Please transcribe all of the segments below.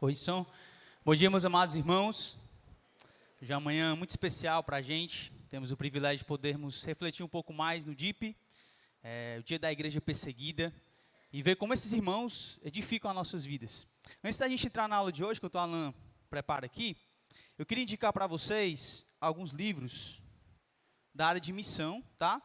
Oi, som. Bom dia, meus amados irmãos. Hoje é uma manhã muito especial para a gente. Temos o privilégio de podermos refletir um pouco mais no DIP, o dia da igreja perseguida, e ver como esses irmãos edificam as nossas vidas. Antes da gente entrar na aula de hoje, que o Alan prepara aqui, eu queria indicar para vocês alguns livros da área de missão, tá?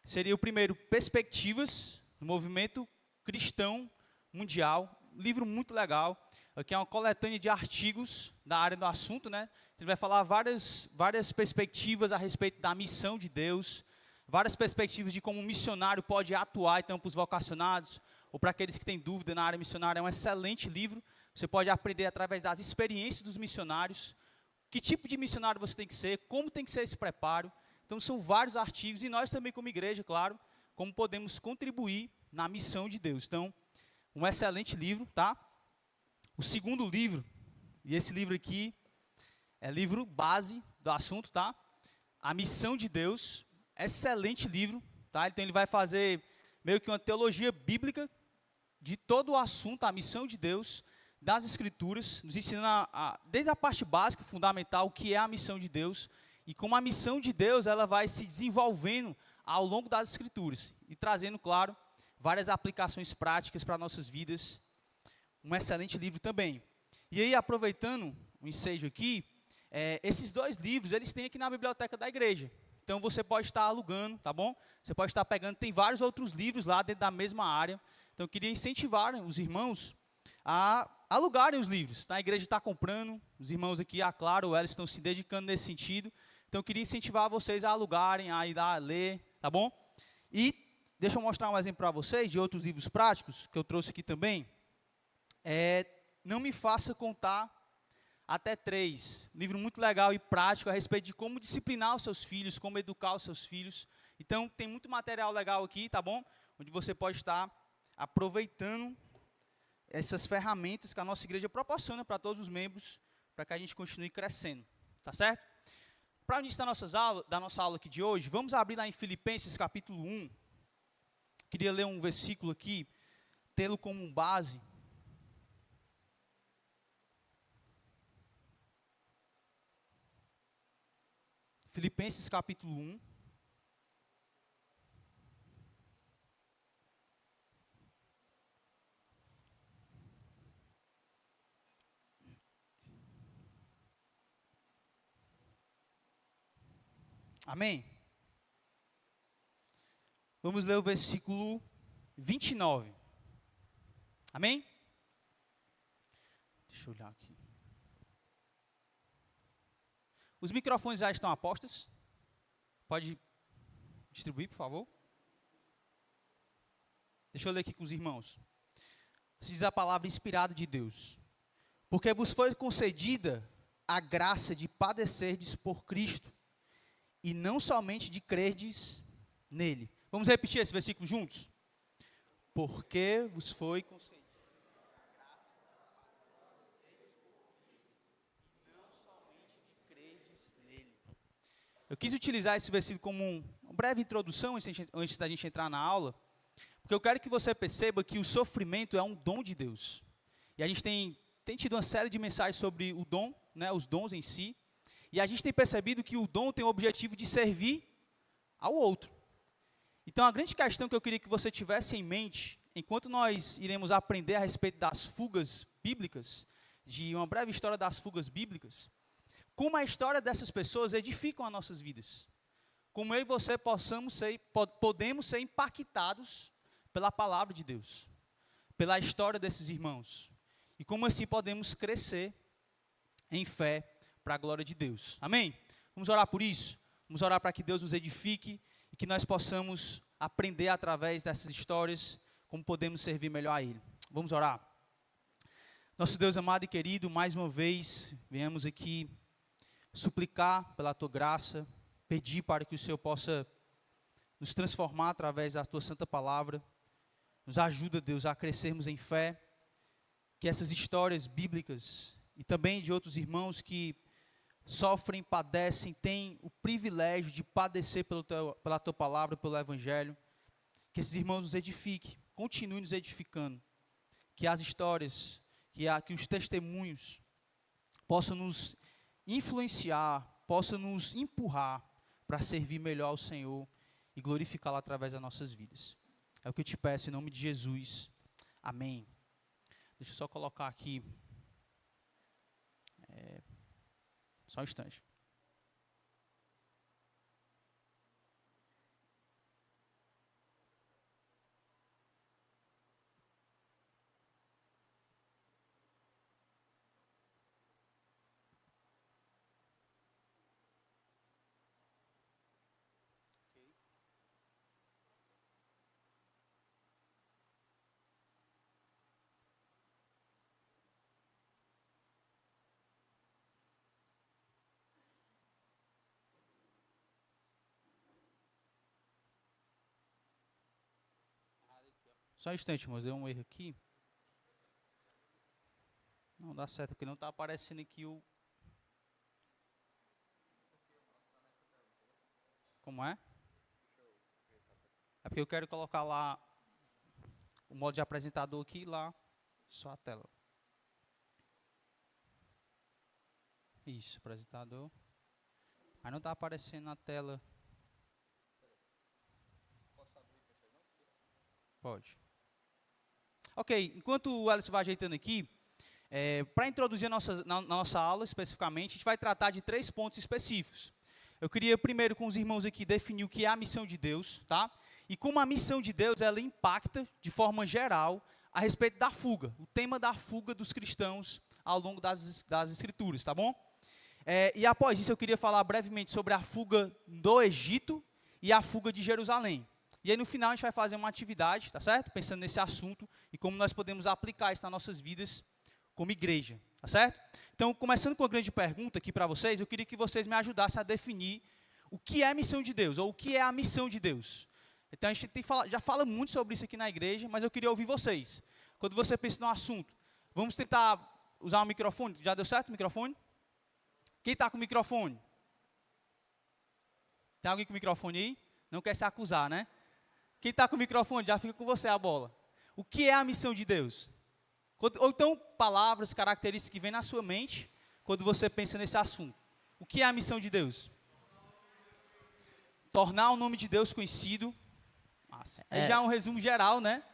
Seria o primeiro, Perspectivas, no Movimento Cristão Mundial. Livro muito legal. Aqui é uma coletânea de artigos da área do assunto, né? Ele vai falar várias perspectivas a respeito da missão de Deus, várias perspectivas de como um missionário pode atuar, então, para os vocacionados, ou para aqueles que têm dúvida na área missionária. É um excelente livro. Você pode aprender através das experiências dos missionários, que tipo de missionário você tem que ser, como tem que ser esse preparo. Então, são vários artigos, e nós também, como igreja, claro, como podemos contribuir na missão de Deus. Então, um excelente livro, tá? O segundo livro, e esse livro aqui é livro base do assunto, tá? A Missão de Deus, excelente livro, tá? Então, ele vai fazer meio que uma teologia bíblica de todo o assunto, a missão de Deus, das Escrituras, nos ensinando desde a parte básica, fundamental, o que é a missão de Deus, e como a missão de Deus ela vai se desenvolvendo ao longo das Escrituras, e trazendo, claro, várias aplicações práticas para nossas vidas. Um excelente livro também. E aí, aproveitando o ensejo aqui, esses dois livros, eles têm aqui na biblioteca da igreja. Então, você pode estar alugando, tá bom? Você pode estar pegando, tem vários outros livros lá dentro da mesma área. Então, eu queria incentivar os irmãos a alugarem os livros, tá? A igreja está comprando, os irmãos aqui, claro, eles estão se dedicando nesse sentido. Então, eu queria incentivar vocês a alugarem, a ir lá ler, tá bom? E deixa eu mostrar um exemplo para vocês de outros livros práticos que eu trouxe aqui também. Não Me Faça Contar Até 3. Livro muito legal e prático a respeito de como disciplinar os seus filhos, como educar os seus filhos. Então, tem muito material legal aqui, tá bom? Onde você pode estar aproveitando essas ferramentas que a nossa igreja proporciona para todos os membros, para que a gente continue crescendo, tá certo? Para o início da nossa aula aqui de hoje, vamos abrir lá em Filipenses capítulo 1. Queria ler um versículo aqui, tê-lo como base. Filipenses capítulo 1. Amém? Vamos ler o versículo 29. Amém? Deixa eu olhar aqui. Os microfones já estão a postos? Pode distribuir, por favor? Deixa eu ler aqui com os irmãos. Se diz a palavra inspirada de Deus. Porque vos foi concedida a graça de padecerdes por Cristo, e não somente de crerdes nele. Vamos repetir esse versículo juntos? Porque vos foi concedida. Eu quis utilizar esse versículo como uma breve introdução antes da gente entrar na aula, porque eu quero que você perceba que o sofrimento é um dom de Deus. E a gente tem tido uma série de mensagens sobre o dom, né, os dons em si, e a gente tem percebido que o dom tem o objetivo de servir ao outro. Então, a grande questão que eu queria que você tivesse em mente, enquanto nós iremos aprender a respeito das fugas bíblicas, de uma breve história das fugas bíblicas, como a história dessas pessoas edificam as nossas vidas. Como eu e você podemos ser impactados pela palavra de Deus, pela história desses irmãos. E como assim podemos crescer em fé para a glória de Deus. Amém? Vamos orar por isso? Vamos orar para que Deus nos edifique e que nós possamos aprender através dessas histórias como podemos servir melhor a Ele. Vamos orar? Nosso Deus amado e querido, mais uma vez, venhamos aqui suplicar pela Tua graça, pedir para que o Senhor possa nos transformar através da Tua santa palavra. Nos ajuda, Deus, a crescermos em fé, que essas histórias bíblicas e também de outros irmãos que sofrem, padecem, têm o privilégio de padecer pela Tua palavra, pelo Evangelho, que esses irmãos nos edifiquem, continuem nos edificando, que as histórias que os testemunhos possam nos influenciar, possam nos empurrar para servir melhor ao Senhor e glorificá-lo através das nossas vidas. É o que eu te peço em nome de Jesus. Amém. Deixa eu só colocar aqui. Só um instante. Só um instante, irmãos. Deu um erro aqui. Não dá certo, porque não está aparecendo aqui o... Como é? É porque eu quero colocar lá o modo de apresentador aqui e lá só a tela. Isso, apresentador. Aí não está aparecendo na tela. Pode. Ok, enquanto o Alisson vai ajeitando aqui, para introduzir na nossa aula especificamente, a gente vai tratar de 3 pontos específicos. Eu queria primeiro com os irmãos aqui definir o que é a missão de Deus, tá? E como a missão de Deus, ela impacta de forma geral a respeito da fuga, o tema da fuga dos cristãos ao longo das Escrituras, tá bom? E após isso eu queria falar brevemente sobre a fuga do Egito e a fuga de Jerusalém. E aí no final a gente vai fazer uma atividade, tá certo? Pensando nesse assunto e como nós podemos aplicar isso nas nossas vidas como igreja, tá certo? Então, começando com a grande pergunta aqui para vocês, eu queria que vocês me ajudassem a definir o que é a missão de Deus, ou o que é a missão de Deus. Então, a gente já fala muito sobre isso aqui na igreja, mas eu queria ouvir vocês. Quando você pensa no assunto, vamos tentar usar o microfone. Já deu certo o microfone? Quem está com o microfone? Tem alguém com o microfone aí? Não quer se acusar, né? Quem está com o microfone, já fica com você a bola. O que é a missão de Deus? Ou então, palavras, características que vêm na sua mente, quando você pensa nesse assunto. O que é a missão de Deus? Tornar o nome de Deus conhecido. Massa. Já é um resumo geral, né?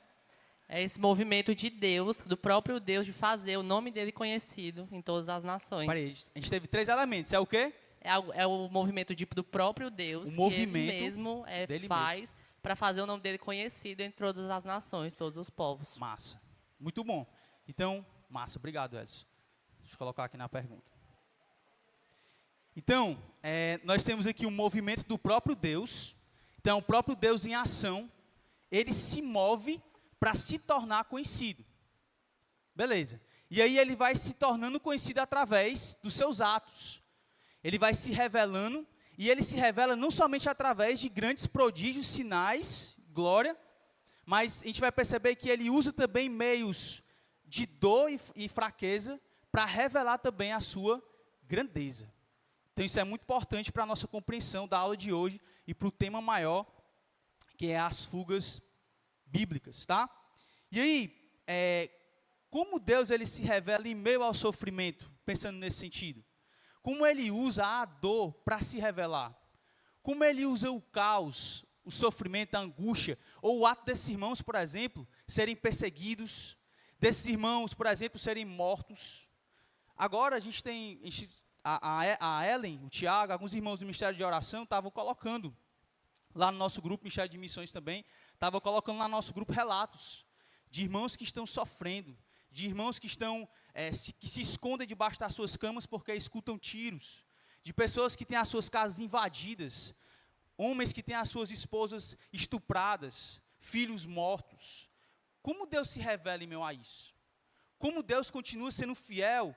É esse movimento de Deus, do próprio Deus, de fazer o nome dele conhecido em todas as nações. Peraí, a gente teve 3 elementos. É o quê? É o movimento do próprio Deus, que ele mesmo faz para fazer o nome dele conhecido em todas as nações, todos os povos. Massa. Muito bom. Então, massa. Obrigado, Edson. Deixa eu colocar aqui na pergunta. Então, nós temos aqui um movimento do próprio Deus. Então, o próprio Deus em ação, ele se move para se tornar conhecido. Beleza. E aí ele vai se tornando conhecido através dos seus atos. Ele vai se revelando, e ele se revela não somente através de grandes prodígios, sinais, glória, mas a gente vai perceber que ele usa também meios de dor e fraqueza para revelar também a sua grandeza. Então isso é muito importante para a nossa compreensão da aula de hoje e para o tema maior, que é as fugas bíblicas, tá? E aí, como Deus ele se revela em meio ao sofrimento, pensando nesse sentido? Como ele usa a dor para se revelar? Como ele usa o caos, o sofrimento, a angústia, ou o ato desses irmãos, por exemplo, serem perseguidos, desses irmãos, por exemplo, serem mortos. Agora a gente tem, a Ellen, o Tiago, alguns irmãos do Ministério de Oração estavam colocando, lá no nosso grupo, Ministério de Missões também, estavam colocando lá no nosso grupo relatos, de irmãos que estão sofrendo, de irmãos que estão, que se escondem debaixo das suas camas porque escutam tiros, de pessoas que têm as suas casas invadidas, homens que têm as suas esposas estupradas, filhos mortos. Como Deus se revela em meio a isso? Como Deus continua sendo fiel,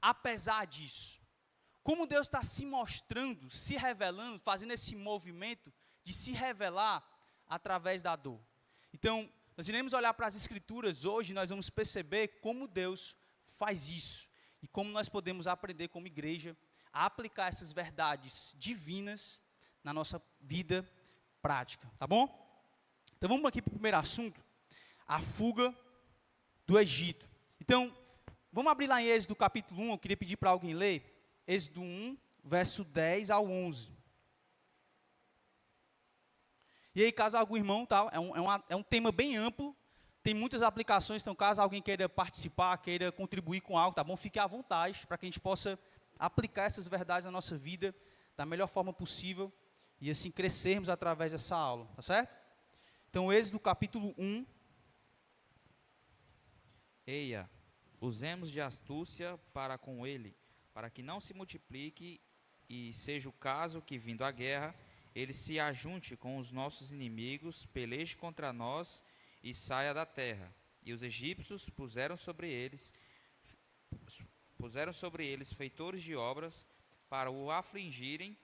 apesar disso? Como Deus está se mostrando, se revelando, fazendo esse movimento de se revelar através da dor? Então, nós iremos olhar para as Escrituras hoje, nós vamos perceber como Deus faz isso. E como nós podemos aprender como igreja a aplicar essas verdades divinas na nossa vida prática, tá bom? Então vamos aqui para o primeiro assunto, a fuga do Egito. Então, vamos abrir lá em Êxodo capítulo 1, eu queria pedir para alguém ler, Êxodo 1, verso 10 ao 11. E aí, caso algum irmão, tá, é um tema bem amplo, tem muitas aplicações, então caso alguém queira participar, queira contribuir com algo, tá bom? Fique à vontade, para que a gente possa aplicar essas verdades na nossa vida da melhor forma possível, e assim crescermos através dessa aula, tá certo? Então, Êxodo capítulo 1. Eia, usemos de astúcia para com ele, para que não se multiplique, e seja o caso que, vindo a guerra, ele se ajunte com os nossos inimigos, peleje contra nós e saia da terra. E os egípcios puseram sobre eles feitores de obras para o afligirem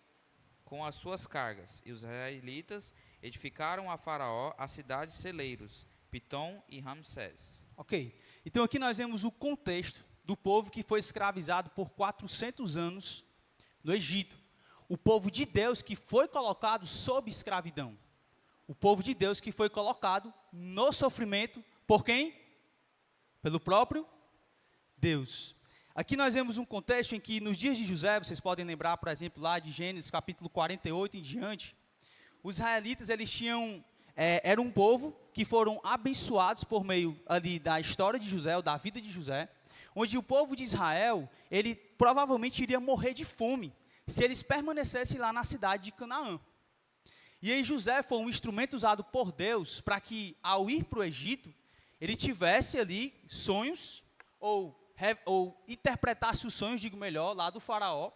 com as suas cargas. E os israelitas edificaram a Faraó as cidades celeiros, Pitom e Ramsés. Ok, então aqui nós vemos o contexto do povo que foi escravizado por 400 anos no Egito. O povo de Deus que foi colocado sob escravidão. O povo de Deus que foi colocado no sofrimento por quem? Pelo próprio Deus. Aqui nós vemos um contexto em que nos dias de José, vocês podem lembrar, por exemplo, lá de Gênesis capítulo 48 em diante, os israelitas eles tinham, era um povo que foram abençoados por meio ali da história de José, ou da vida de José, onde o povo de Israel, ele provavelmente iria morrer de fome, se eles permanecessem lá na cidade de Canaã. E aí José foi um instrumento usado por Deus para que, ao ir para o Egito, ele tivesse ali sonhos, ou interpretasse os sonhos, digo melhor, lá do faraó,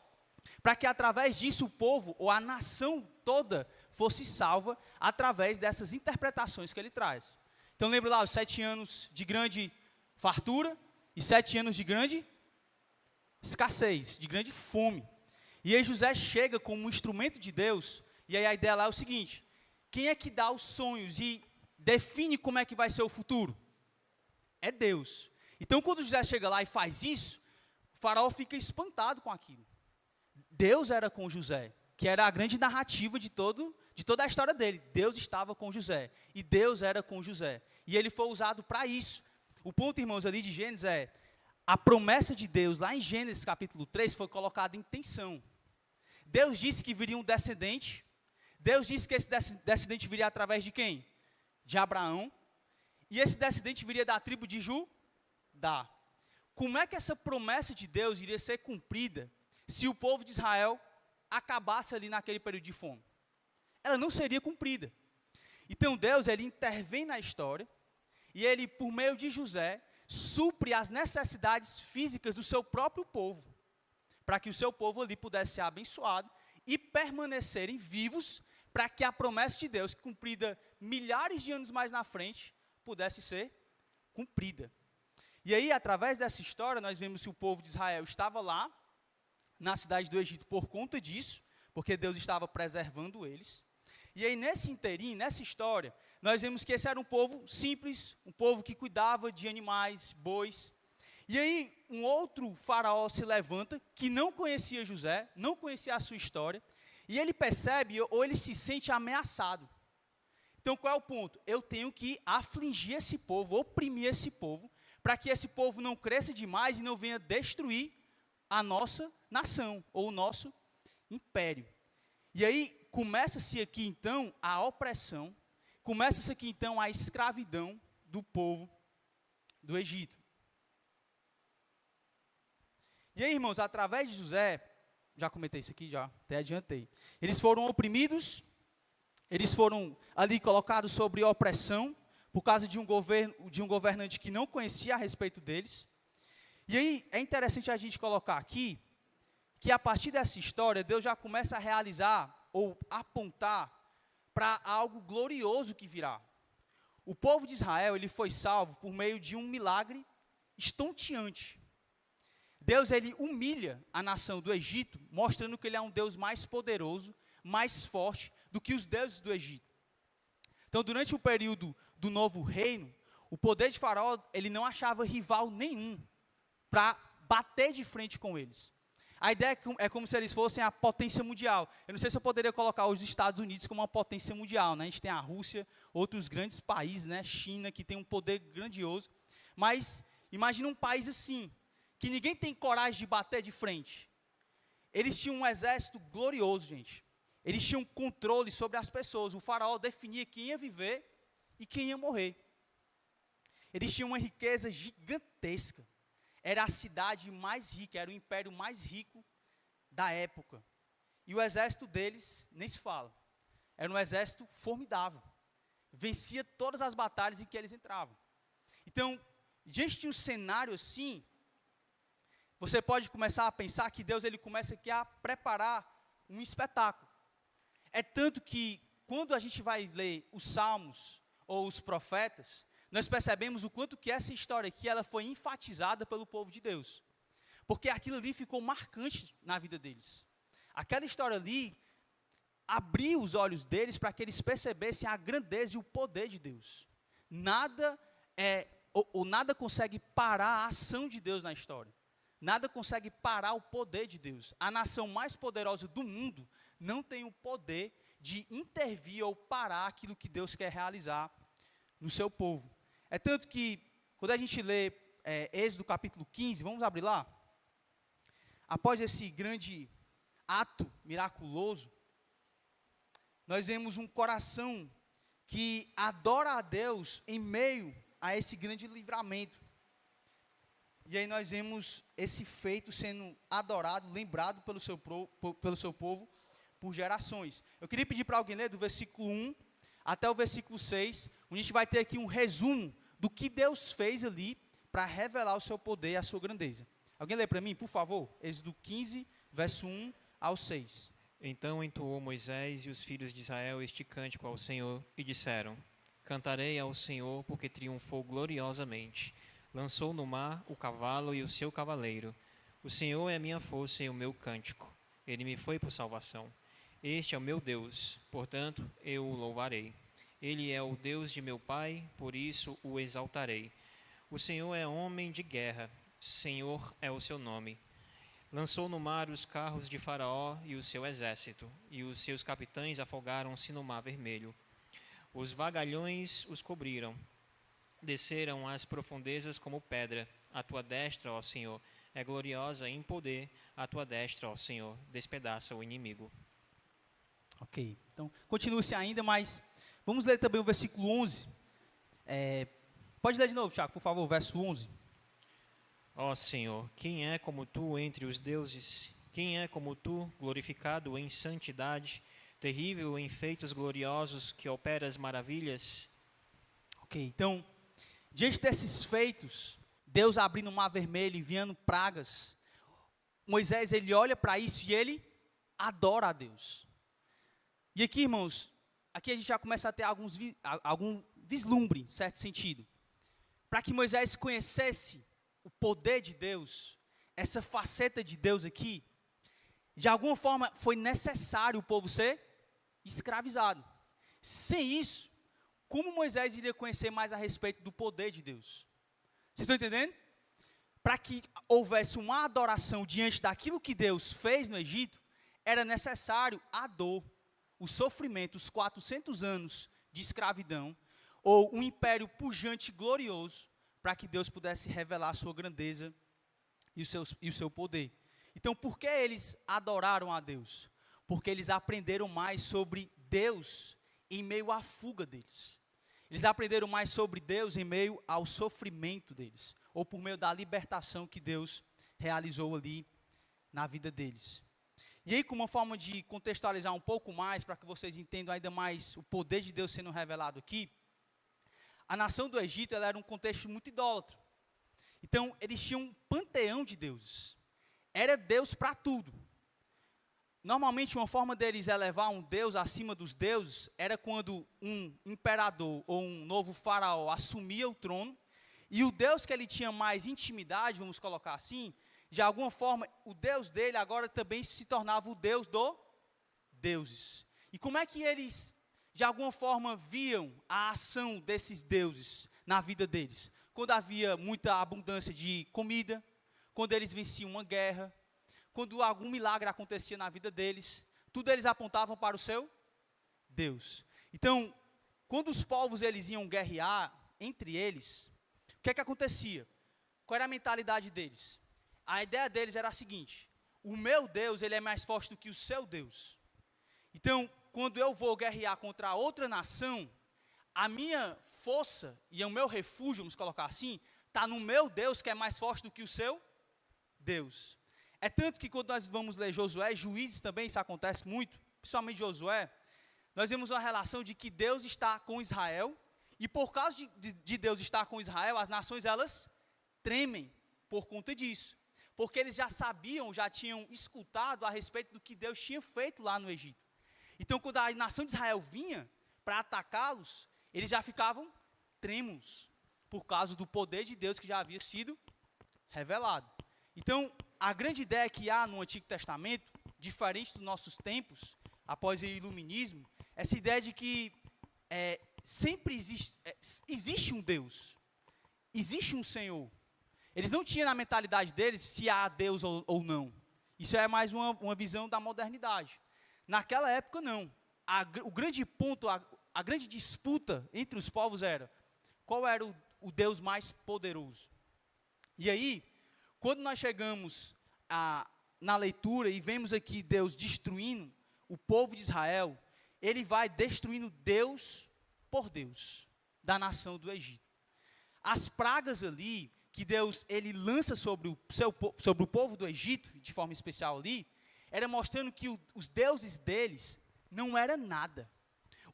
para que através disso o povo, ou a nação toda, fosse salva através dessas interpretações que ele traz. Então lembra lá os 7 anos de grande fartura e 7 anos de grande escassez, de grande fome. E aí José chega como um instrumento de Deus, e aí a ideia lá é o seguinte: quem é que dá os sonhos e define como é que vai ser o futuro? É Deus. Então quando José chega lá e faz isso, o faraó fica espantado com aquilo. Deus era com José, que era a grande narrativa de toda a história dele. Deus estava com José, e Deus era com José. E ele foi usado para isso. O ponto, irmãos, ali de Gênesis é, a promessa de Deus, lá em Gênesis capítulo 3, foi colocada em tensão. Deus disse que viria um descendente. Deus disse que esse descendente viria através de quem? De Abraão. E esse descendente viria da tribo de Judá. Como é que essa promessa de Deus iria ser cumprida se o povo de Israel acabasse ali naquele período de fome? Ela não seria cumprida. Então Deus, ele intervém na história, e ele, por meio de José, supre as necessidades físicas do seu próprio povo, para que o seu povo ali pudesse ser abençoado e permanecerem vivos, para que a promessa de Deus, cumprida milhares de anos mais na frente, pudesse ser cumprida. E aí, através dessa história, nós vemos que o povo de Israel estava lá, na cidade do Egito, por conta disso, porque Deus estava preservando eles. E aí, nesse inteirinho, nessa história, nós vemos que esse era um povo simples, um povo que cuidava de animais, bois. E aí, um outro faraó se levanta, que não conhecia José, não conhecia a sua história, e ele percebe, ou ele se sente ameaçado. Então, qual é o ponto? Eu tenho que afligir esse povo, oprimir esse povo, para que esse povo não cresça demais e não venha destruir a nossa nação, ou o nosso império. E aí, começa-se aqui, então, a opressão, começa-se aqui, então, a escravidão do povo do Egito. E aí, irmãos, através de José, já comentei isso aqui, já até adiantei, eles foram oprimidos, eles foram ali colocados sobre opressão, por causa de um governante que não conhecia a respeito deles. E aí, é interessante a gente colocar aqui, que a partir dessa história, Deus já começa a realizar, ou apontar, para algo glorioso que virá. O povo de Israel, ele foi salvo por meio de um milagre estonteante. Deus, ele humilha a nação do Egito, mostrando que ele é um Deus mais poderoso, mais forte do que os deuses do Egito. Então, durante o período do novo reino, o poder de Faraó, ele não achava rival nenhum para bater de frente com eles. A ideia é como se eles fossem a potência mundial. Eu não sei se eu poderia colocar os Estados Unidos como uma potência mundial, né? A gente tem a Rússia, outros grandes países, né? China, que tem um poder grandioso. Mas imagina um país assim, que ninguém tem coragem de bater de frente. Eles tinham um exército glorioso, gente. Eles tinham controle sobre as pessoas. O faraó definia quem ia viver e quem ia morrer. Eles tinham uma riqueza gigantesca. Era a cidade mais rica, era o império mais rico da época. E o exército deles, nem se fala. Era um exército formidável. Vencia todas as batalhas em que eles entravam. Então, diante de um cenário assim, você pode começar a pensar que Deus ele começa aqui a preparar um espetáculo. É tanto que, quando a gente vai ler os Salmos ou os profetas, nós percebemos o quanto que essa história aqui ela foi enfatizada pelo povo de Deus. Porque aquilo ali ficou marcante na vida deles. Aquela história ali abriu os olhos deles para que eles percebessem a grandeza e o poder de Deus. Nada nada consegue parar a ação de Deus na história. Nada consegue parar o poder de Deus. A nação mais poderosa do mundo não tem o poder de intervir ou parar aquilo que Deus quer realizar no seu povo. É tanto que, quando a gente lê Êxodo capítulo 15, vamos abrir lá? Após esse grande ato miraculoso, nós vemos um coração que adora a Deus em meio a esse grande livramento. E aí nós vemos esse feito sendo adorado, lembrado pelo seu povo por gerações. Eu queria pedir para alguém ler do versículo 1 até o versículo 6, onde a gente vai ter aqui um resumo do que Deus fez ali para revelar o seu poder e a sua grandeza. Alguém lê para mim, por favor? Êxodo 15, verso 1 ao 6. Então entoou Moisés e os filhos de Israel este cântico ao Senhor e disseram: Cantarei ao Senhor porque triunfou gloriosamente. Lançou no mar o cavalo e o seu cavaleiro. O Senhor é a minha força e o meu cântico. Ele me foi por salvação. Este é o meu Deus, portanto eu o louvarei. Ele é o Deus de meu pai, por isso o exaltarei. O Senhor é homem de guerra, Senhor é o seu nome. Lançou no mar os carros de Faraó e o seu exército, e os seus capitães afogaram-se no mar vermelho. Os vagalhões os cobriram. Desceram às profundezas como pedra. A tua destra, ó Senhor, é gloriosa em poder. A tua destra, ó Senhor, despedaça o inimigo. Ok, então continue-se ainda, mas vamos ler também o versículo 11. Pode ler de novo, Tiago, por favor, verso 11. Ó Senhor, quem é como tu entre os deuses? Quem é como tu, glorificado em santidade, terrível em feitos gloriosos, que operas maravilhas? Ok, então, diante desses feitos, Deus abrindo o mar vermelho, enviando pragas, Moisés, ele olha para isso e ele adora a Deus. E aqui, irmãos, aqui a gente já começa a ter algum vislumbre, em certo sentido. Para que Moisés conhecesse o poder de Deus, essa faceta de Deus aqui, de alguma forma foi necessário o povo ser escravizado. Sem isso, como Moisés iria conhecer mais a respeito do poder de Deus? Vocês estão entendendo? Para que houvesse uma adoração diante daquilo que Deus fez no Egito, era necessário a dor, o sofrimento, os 400 anos de escravidão, ou um império pujante e glorioso, para que Deus pudesse revelar a sua grandeza e o seu poder. Então, por que eles adoraram a Deus? Porque eles aprenderam mais sobre Deus em meio à fuga deles. Eles aprenderam mais sobre Deus em meio ao sofrimento deles, ou por meio da libertação que Deus realizou ali na vida deles. E aí, como uma forma de contextualizar um pouco mais, para que vocês entendam ainda mais o poder de Deus sendo revelado aqui, a nação do Egito ela era um contexto muito idólatra. Então, eles tinham um panteão de deuses. Era Deus para tudo. Normalmente, uma forma deles elevar um Deus acima dos deuses era quando um imperador ou um novo faraó assumia o trono, e o Deus que ele tinha mais intimidade, vamos colocar assim, de alguma forma, o Deus dele agora também se tornava o Deus dos deuses. E como é que eles, de alguma forma, viam a ação desses deuses na vida deles? Quando havia muita abundância de comida, quando eles venciam uma guerra, quando algum milagre acontecia na vida deles, tudo eles apontavam para o seu Deus. Então, quando os povos eles iam guerrear entre eles, o que é que acontecia? Qual era a mentalidade deles? a ideia deles era a seguinte: o meu Deus, ele é mais forte do que o seu Deus. Então, quando eu vou guerrear contra outra nação, a minha força e o meu refúgio, vamos colocar assim, está no meu Deus, que é mais forte do que o seu Deus. É tanto que quando nós vamos ler Josué, Juízes também, isso acontece muito, principalmente Josué, nós vemos uma relação de que Deus está com Israel, e por causa de Deus estar com Israel, as nações, elas tremem por conta disso. Porque eles já sabiam, já tinham escutado a respeito do que Deus tinha feito lá no Egito. Então, quando a nação de Israel vinha para atacá-los, eles já ficavam trêmulos, por causa do poder de Deus que já havia sido revelado. Então, a grande ideia que há no Antigo Testamento, diferente dos nossos tempos, após o iluminismo, essa ideia de que sempre existe um Deus, existe um Senhor. Eles não tinham na mentalidade deles se há Deus ou não. Isso é mais uma visão da modernidade. Naquela época, não. O grande ponto, a grande disputa entre os povos era qual era o Deus mais poderoso. E aí, quando nós chegamos na leitura e vemos aqui Deus destruindo o povo de Israel, ele vai destruindo Deus por Deus, da nação do Egito. As pragas ali, que Deus ele lança sobre o povo do Egito, de forma especial ali, era mostrando que os deuses deles não era nada.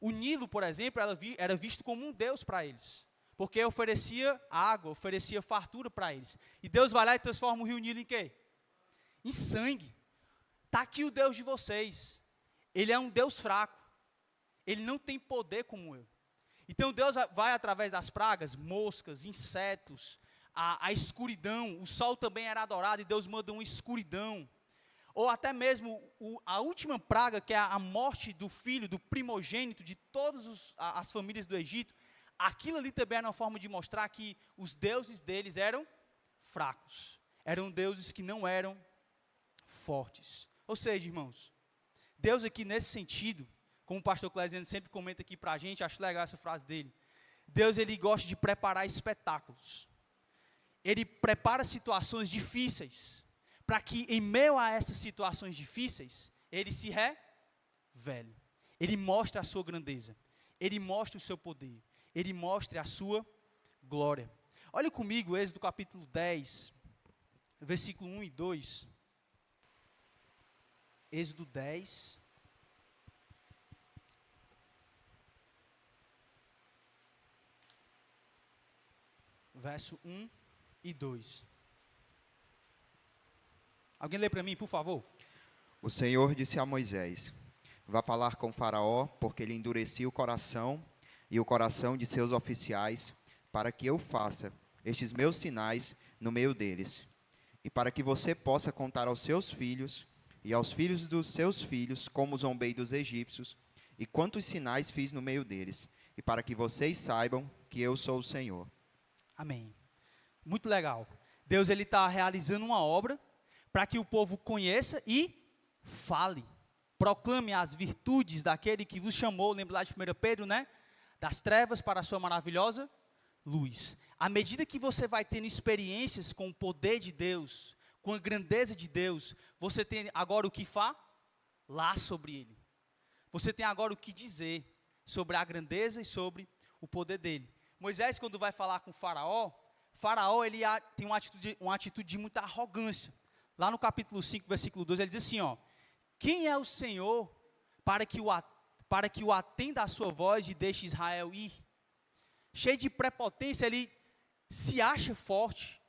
O Nilo, por exemplo, era visto como um deus para eles, porque oferecia água, oferecia fartura para eles. E Deus vai lá e transforma o rio Nilo em quê? Em sangue. Está aqui o Deus de vocês. Ele é um Deus fraco. Ele não tem poder como eu. Então Deus vai através das pragas, moscas, insetos, a escuridão. O sol também era adorado e Deus manda uma escuridão. Ou até mesmo a última praga, que é a morte do filho, do primogênito de todas as famílias do Egito. Aquilo ali também era uma forma de mostrar que os deuses deles eram fracos. Eram deuses que não eram fortes. Ou seja, irmãos, Deus aqui nesse sentido, como o pastor Clesiano sempre comenta aqui para a gente, acho legal essa frase dele. Deus, ele gosta de preparar espetáculos. Ele prepara situações difíceis, para que em meio a essas situações difíceis, ele se revele. Ele mostra a sua grandeza. Ele mostra o seu poder. Ele mostra a sua glória. Olha comigo, Êxodo capítulo 10, versículo 1 e 2. Êxodo 10. Verso 1 e 2. Alguém lê para mim, por favor? O Senhor disse a Moisés: vá falar com Faraó, porque ele endurecia o coração e o coração de seus oficiais, para que eu faça estes meus sinais no meio deles, e para que você possa contar aos seus filhos e aos filhos dos seus filhos como zombei dos egípcios, e quantos sinais fiz no meio deles, e para que vocês saibam que eu sou o Senhor. Amém. Muito legal. Deus ele está realizando uma obra para que o povo conheça e fale. Proclame as virtudes daquele que vos chamou, lembra lá de 1 Pedro, né? Das trevas para a sua maravilhosa luz. À medida que você vai tendo experiências com o poder de Deus, com a grandeza de Deus, você tem agora o que falar sobre ele. Você tem agora o que dizer sobre a grandeza e sobre o poder dele. Moisés, quando vai falar com Faraó ele tem uma atitude de muita arrogância. Lá no capítulo 5, versículo 2, ele diz assim, ó: quem é o Senhor para que o atenda a sua voz e deixe Israel ir? Cheio de prepotência, ele se acha forte,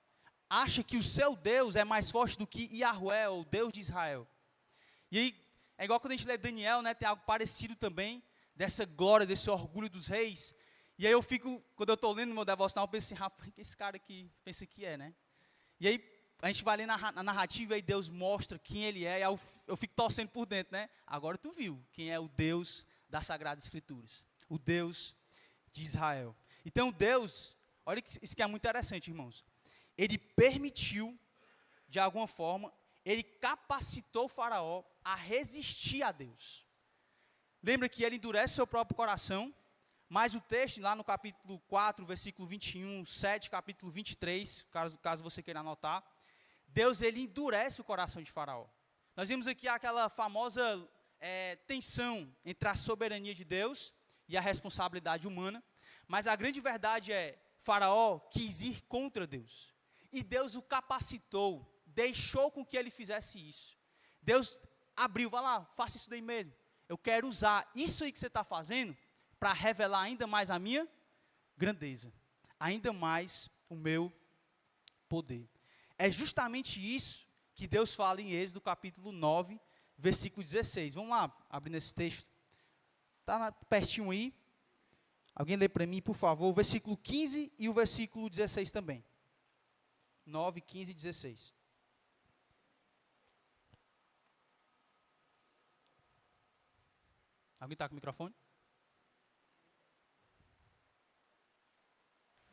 acha que o seu Deus é mais forte do que Yahvé, o Deus de Israel. E aí, é igual quando a gente lê Daniel, né, tem algo parecido também, dessa glória, desse orgulho dos reis. E aí quando eu estou lendo meu devocional, eu penso assim, rapaz, que esse cara aqui pensa que é, né? E aí, a gente vai ler na narrativa e Deus mostra quem ele é, e aí eu fico torcendo por dentro, né? Agora tu viu quem é o Deus das Sagradas Escrituras, o Deus de Israel. Então Deus, olha isso que é muito interessante, irmãos. Ele permitiu, de alguma forma, ele capacitou o Faraó a resistir a Deus. Lembra que ele endurece seu próprio coração, mas o texto, lá no capítulo 4, versículo 21, 7, capítulo 23, caso você queira anotar, Deus ele endurece o coração de Faraó. Nós vimos aqui aquela famosa tensão entre a soberania de Deus e a responsabilidade humana, mas a grande verdade é, Faraó quis ir contra Deus, e Deus o capacitou, deixou com que ele fizesse isso. Deus abriu, vai lá, faça isso daí mesmo. Eu quero usar isso aí que você está fazendo para revelar ainda mais a minha grandeza, ainda mais o meu poder. É justamente isso que Deus fala em Êxodo capítulo 9, versículo 16. Vamos lá, abrindo esse texto. Está pertinho aí. Alguém lê para mim, por favor, o versículo 15 e o versículo 16 também. 9, 15 e 16. Alguém está com o microfone?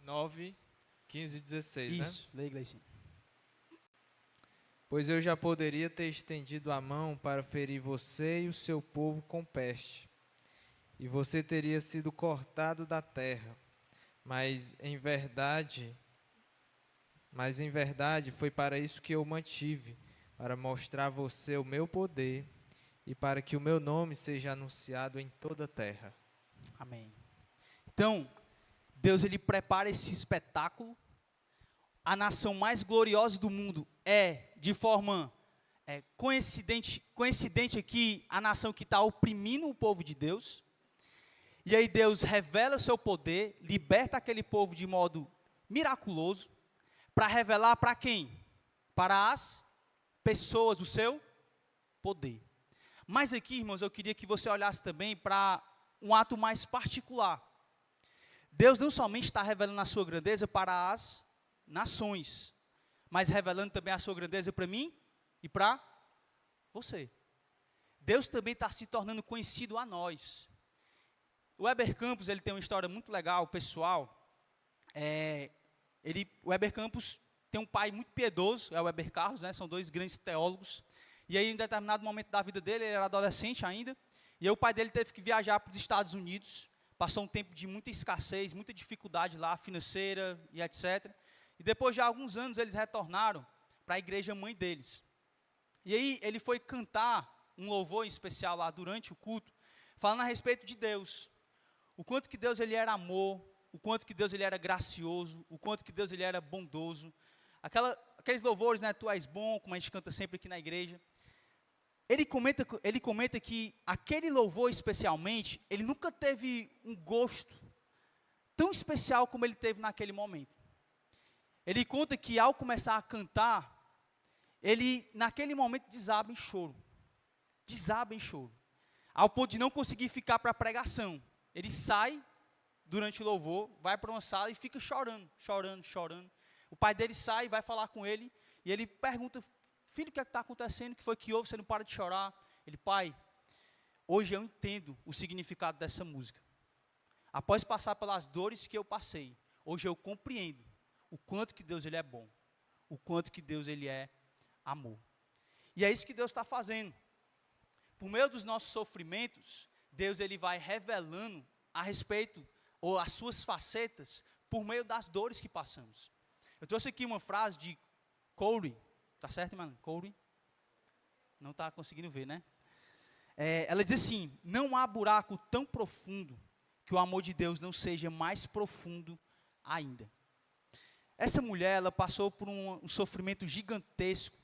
9, 15 e 16, isso, né? Leia, Gleicinho. Pois eu já poderia ter estendido a mão para ferir você e o seu povo com peste, e você teria sido cortado da terra, mas em verdade foi para isso que eu mantive, para mostrar a você o meu poder e para que o meu nome seja anunciado em toda a terra. Amém. Então, Deus ele prepara esse espetáculo. A nação mais gloriosa do mundo é, de forma coincidente aqui, a nação que está oprimindo o povo de Deus. E aí Deus revela o seu poder, liberta aquele povo de modo miraculoso, para revelar para quem? Para as pessoas o seu poder. Mas aqui, irmãos, eu queria que você olhasse também para um ato mais particular. Deus não somente está revelando a sua grandeza para as nações, mas revelando também a sua grandeza para mim e para você. Deus também está se tornando conhecido a nós. O Weber Campos, ele tem uma história muito legal, pessoal. O Weber Campos tem um pai muito piedoso, é o Weber Carlos, né, são dois grandes teólogos. E aí, em determinado momento da vida dele, ele era adolescente ainda, e aí o pai dele teve que viajar para os Estados Unidos, passou um tempo de muita escassez, muita dificuldade lá, financeira e etc. E depois de alguns anos, eles retornaram para a igreja mãe deles. E aí, ele foi cantar um louvor em especial lá durante o culto, falando a respeito de Deus. O quanto que Deus ele era amor, o quanto que Deus ele era gracioso, o quanto que Deus ele era bondoso. Aqueles louvores, né, tu és bom, como a gente canta sempre aqui na igreja. Ele comenta que aquele louvor especialmente, ele nunca teve um gosto tão especial como ele teve naquele momento. Ele conta que ao começar a cantar, ele naquele momento desaba em choro. Ao ponto de não conseguir ficar para a pregação. Ele sai durante o louvor, vai para uma sala e fica chorando. O pai dele sai e vai falar com ele, e ele pergunta: filho, o que é que está acontecendo? O que foi que houve? Você não para de chorar? Ele: pai, hoje eu entendo o significado dessa música. Após passar pelas dores que eu passei, hoje eu compreendo o quanto que Deus ele é bom, o quanto que Deus ele é amor. E é isso que Deus está fazendo. Por meio dos nossos sofrimentos, Deus ele vai revelando a respeito, ou as suas facetas, por meio das dores que passamos. Eu trouxe aqui uma frase de Corey. Tá certo, mano? Corey? Não está conseguindo ver, né? Ela diz assim: não há buraco tão profundo que o amor de Deus não seja mais profundo ainda. Essa mulher, ela passou por um sofrimento gigantesco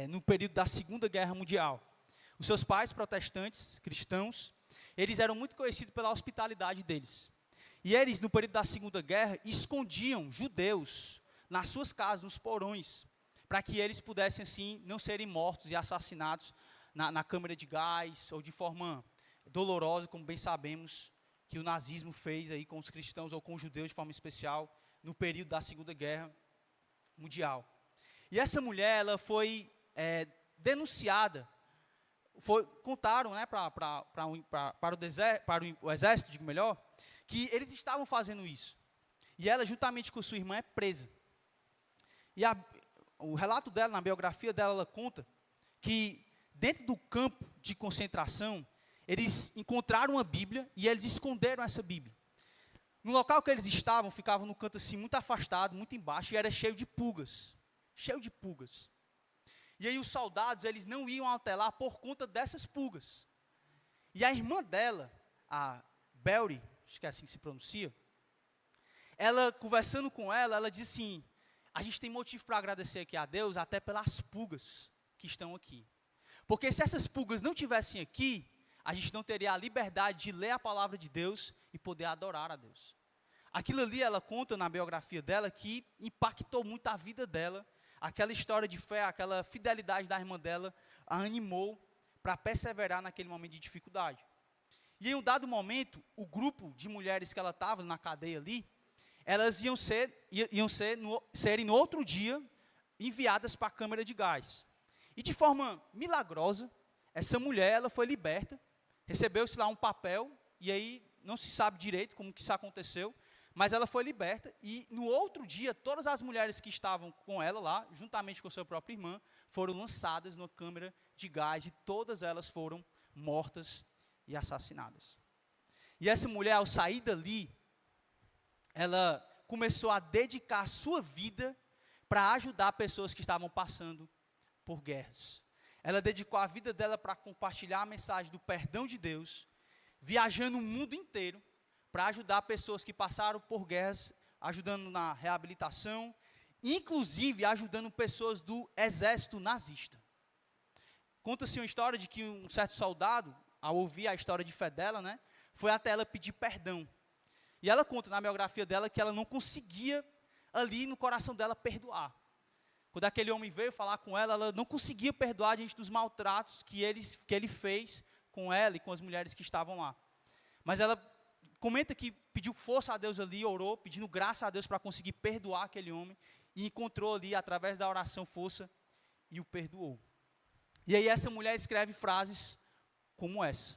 no período da Segunda Guerra Mundial. Os seus pais, protestantes, cristãos, eles eram muito conhecidos pela hospitalidade deles. E eles, no período da Segunda Guerra, escondiam judeus nas suas casas, nos porões, para que eles pudessem, assim, não serem mortos e assassinados na câmara de gás, ou de forma dolorosa, como bem sabemos, que o nazismo fez aí com os cristãos, ou com os judeus de forma especial, no período da Segunda Guerra Mundial. E essa mulher, ela foi denunciada, contaram, né, para o exército, digo melhor, que eles estavam fazendo isso. E ela, juntamente com sua irmã, é presa. E o relato dela, na biografia dela, ela conta que dentro do campo de concentração, eles encontraram uma Bíblia e eles esconderam essa Bíblia. No local que eles estavam, ficavam no canto assim, muito afastado, muito embaixo, e era cheio de pulgas. cheio de pulgas. E aí os soldados, eles não iam até lá por conta dessas pulgas. E a irmã dela, a Belry, acho que é assim que se pronuncia, ela, conversando com ela disse assim, a gente tem motivo para agradecer aqui a Deus, até pelas pulgas que estão aqui. Porque se essas pulgas não tivessem aqui, a gente não teria a liberdade de ler a palavra de Deus e poder adorar a Deus. Aquilo ali, ela conta na biografia dela, que impactou muito a vida dela. Aquela história de fé, aquela fidelidade da irmã dela, a animou para perseverar naquele momento de dificuldade. E em um dado momento, o grupo de mulheres que ela estava na cadeia ali, elas serem no outro dia enviadas para a câmara de gás. E de forma milagrosa, essa mulher, ela foi liberta, recebeu-se lá um papel, e aí não se sabe direito como que isso aconteceu, mas ela foi liberta, e no outro dia, todas as mulheres que estavam com ela lá, juntamente com sua própria irmã, foram lançadas numa câmara de gás, e todas elas foram mortas e assassinadas. E essa mulher, ao sair dali, ela começou a dedicar a sua vida para ajudar pessoas que estavam passando por guerras. Ela dedicou a vida dela para compartilhar a mensagem do perdão de Deus, viajando o mundo inteiro, para ajudar pessoas que passaram por guerras, ajudando na reabilitação, inclusive ajudando pessoas do exército nazista. Conta-se uma história de que um certo soldado, ao ouvir a história de fé dela, né, foi até ela pedir perdão. E ela conta na biografia dela que ela não conseguia, ali no coração dela, perdoar. Quando aquele homem veio falar com ela, ela não conseguia perdoar diante dos maltratos que ele fez com ela e com as mulheres que estavam lá. Mas ela comenta que pediu força a Deus ali, orou, pedindo graça a Deus para conseguir perdoar aquele homem, e encontrou ali, através da oração, força, e o perdoou. E aí essa mulher escreve frases como essa: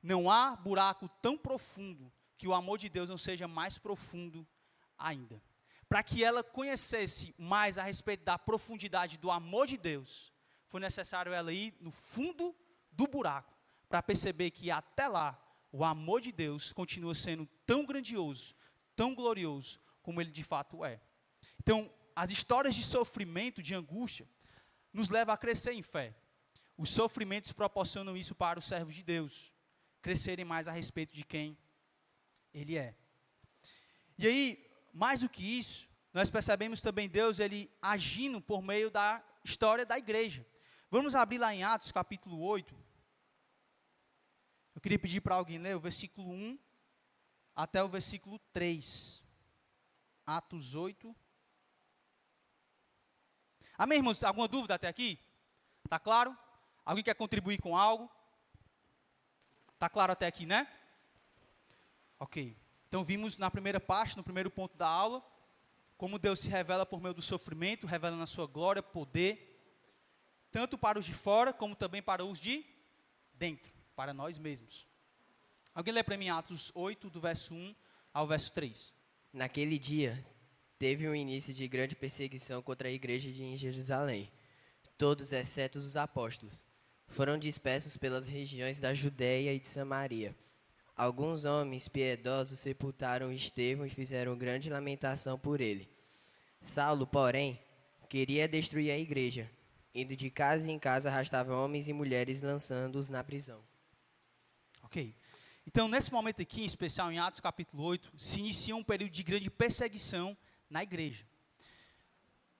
não há buraco tão profundo que o amor de Deus não seja mais profundo ainda. Para que ela conhecesse mais a respeito da profundidade do amor de Deus, foi necessário ela ir no fundo do buraco, para perceber que até lá, o amor de Deus continua sendo tão grandioso, tão glorioso, como ele de fato é. Então, as histórias de sofrimento, de angústia, nos levam a crescer em fé. Os sofrimentos proporcionam isso para os servos de Deus, crescerem mais a respeito de quem Ele é. E aí, mais do que isso, nós percebemos também Deus, Ele agindo por meio da história da igreja. Vamos abrir lá em Atos, capítulo 8. Eu queria pedir para alguém ler o versículo 1 até o versículo 3. Atos 8. Amém, irmãos? Alguma dúvida até aqui? Está claro? Alguém quer contribuir com algo? Está claro até aqui, né? Ok. Então vimos na primeira parte, no primeiro ponto da aula, como Deus se revela por meio do sofrimento, revelando a sua glória, poder, tanto para os de fora, como também para os de dentro, para nós mesmos. Alguém lê para mim Atos 8, do verso 1 ao verso 3. Naquele dia, teve um início de grande perseguição contra a igreja em Jerusalém. Todos, exceto os apóstolos, foram dispersos pelas regiões da Judéia e de Samaria. Alguns homens piedosos sepultaram Estevão e fizeram grande lamentação por ele. Saulo, porém, queria destruir a igreja. Indo de casa em casa, arrastava homens e mulheres, lançando-os na prisão. Ok. Então, nesse momento aqui, em especial em Atos capítulo 8, se inicia um período de grande perseguição na igreja.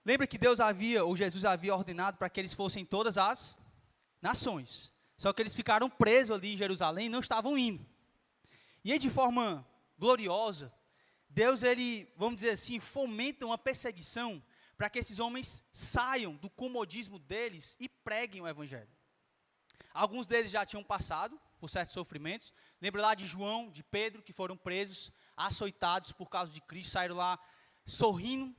Lembra que Jesus havia ordenado para que eles fossem todas as nações. Só que eles ficaram presos ali em Jerusalém e não estavam indo. E aí, de forma gloriosa, Deus, ele, vamos dizer assim, fomenta uma perseguição para que esses homens saiam do comodismo deles e preguem o evangelho. Alguns deles já tinham passado por certos sofrimentos. Lembra lá de João, de Pedro, que foram presos, açoitados por causa de Cristo, saíram lá sorrindo,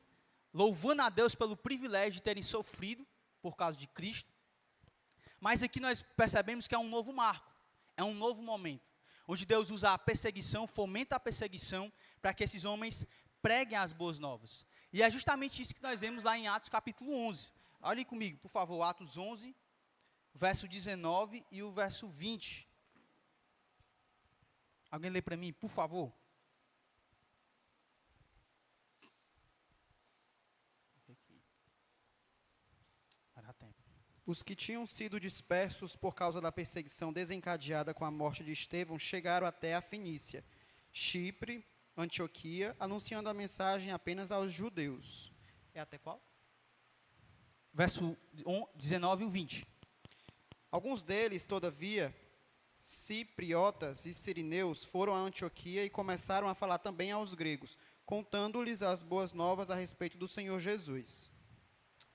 louvando a Deus pelo privilégio de terem sofrido por causa de Cristo. Mas aqui nós percebemos que é um novo marco, é um novo momento, onde Deus usa a perseguição, fomenta a perseguição, para que esses homens preguem as boas novas. E é justamente isso que nós vemos lá em Atos capítulo 11. Olhem comigo, por favor, Atos 11, verso 19 e o verso 20. Alguém lê para mim, por favor? Os que tinham sido dispersos por causa da perseguição desencadeada com a morte de Estevão chegaram até a Fenícia, Chipre, Antioquia, anunciando a mensagem apenas aos judeus. É até qual? Verso 19 e 20. Alguns deles, todavia, cipriotas e sirineus, foram a Antioquia e começaram a falar também aos gregos, contando-lhes as boas novas a respeito do Senhor Jesus.